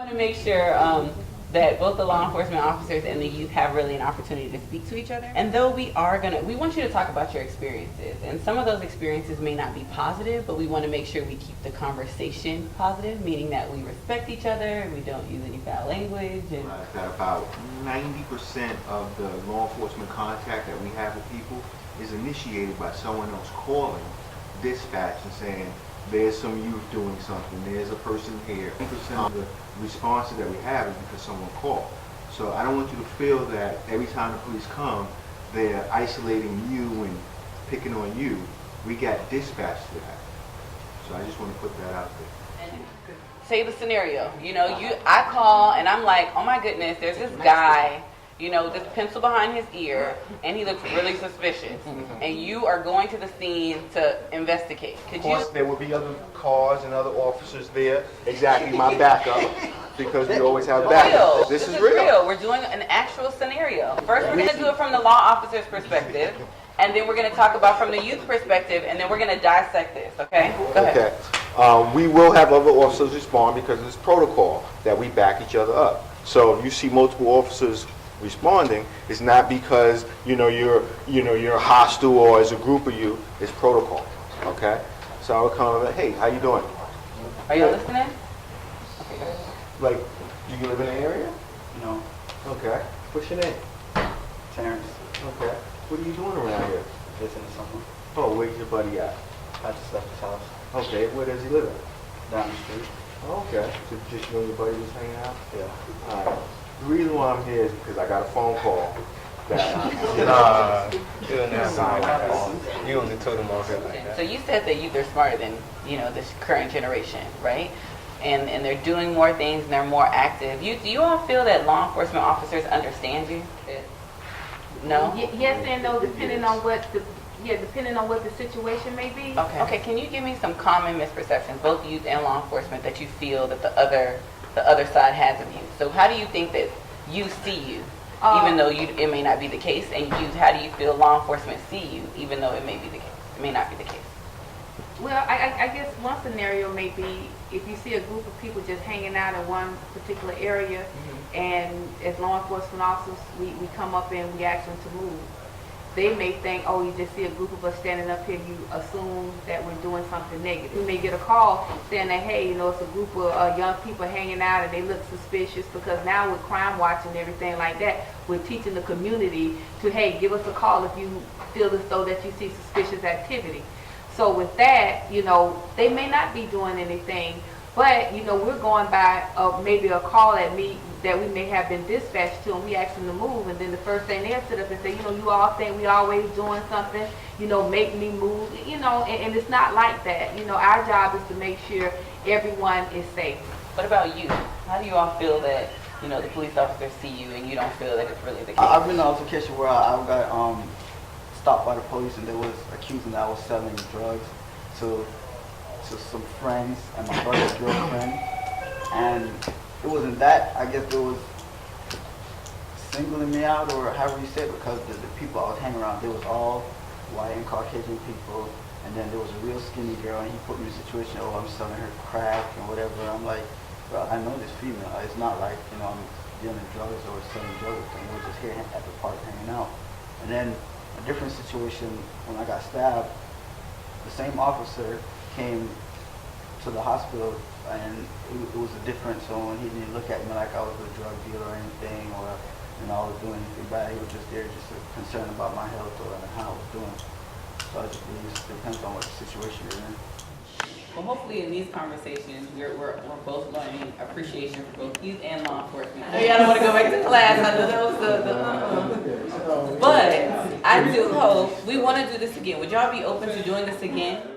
want to make sure that both the law enforcement officers and the youth have really an opportunity to speak to each other. And though we want you to talk about your experiences. And some of those experiences may not be positive, but we want to make sure we keep the conversation positive, meaning that we respect each other and we don't use any foul language. And that about 90% of the law enforcement contact that we have with people is initiated by someone else calling dispatch and saying, there's some youth doing something, there's a person here. 90% of the responses that we have is because someone called. So I don't want you to feel that every time the police come, they're isolating you and picking on you. We got dispatched to that. So I just want to put that out there. And say the scenario, I call and I'm like, oh my goodness, there's this guy, this pencil behind his ear, and he looks really suspicious. And you are going to the scene to investigate. Of course, there will be other cars and other officers there. Exactly, my backup, because we always have backup. This is real. We're doing an actual scenario. First, we're going to do it from the law officer's perspective, and then we're going to talk about from the youth perspective, and then we're going to dissect this, okay? Go ahead. Okay. We will have other officers respond because it's protocol that we back each other up. So if you see multiple officers responding, it's not because you're hostile or as a group of you. It's protocol. Okay, so I would come and hey, how you doing? Are you listening? Okay. Like, do you live in the area? No. Okay. What's your name? Terrence. Okay. What are you doing around here? Visiting someone. Oh, where's your buddy at? I just left his house. Okay. Where does he live at? Down the street. Okay. So just you and your buddy just hanging out? Yeah. All right. The reason why I'm here is because I got a phone call that you only told them off it like that. So you said that youth are smarter than this current generation, right? And they're doing more things and they're more active. Do you all feel that law enforcement officers understand you? No. Yes and no, depending on what the situation may be. Okay. Okay. Can you give me some common misperceptions, both youth and law enforcement, that you feel that the other side has of you? So how do you think that you see you, even though it may not be the case? And how do you feel law enforcement see you, even though it may not be the case? Well, I guess one scenario may be if you see a group of people just hanging out in one particular area, and as law enforcement officers, we come up and we ask them to move. They may think, oh, you just see a group of us standing up here, you assume that we're doing something negative. You may get a call saying that, hey, it's a group of young people hanging out and they look suspicious, because now with crime watch and everything like that, we're teaching the community to, hey, give us a call if you feel as though that you see suspicious activity. So with that, they may not be doing anything, but, we're going by maybe a call that we may have been dispatched to, and we ask them to move, and then the first thing they'll sit up and say, you all think we always doing something, make me move, and it's not like that. Our job is to make sure everyone is safe. What about you? How do you all feel that, the police officers see you and you don't feel that it's really the case? I've been in an altercation where I got stopped by the police, and they was accusing that I was selling drugs to some friends and my brother's girlfriend, and it wasn't that. I guess it was singling me out, or however you say it, because the people I was hanging around, they was all white and Caucasian people, and then there was a real skinny girl, and he put me in a situation, oh, I'm selling her crack and whatever. I'm like, well, I know this female. It's not like, I'm dealing drugs or selling drugs with them. We're just here at the park hanging out. And then a different situation, when I got stabbed, the same officer came to the hospital, and it was a different, so when he didn't look at me like I was a drug dealer or anything, or I was doing anything bad, he was just there just concerned about my health or how I was doing. So I just believe it depends on what situation you're in. Well, hopefully in these conversations, we're both learning appreciation for both youth and law enforcement. I don't want to go back to class. I know that was But I do hope we want to do this again. Would y'all be open to doing this again?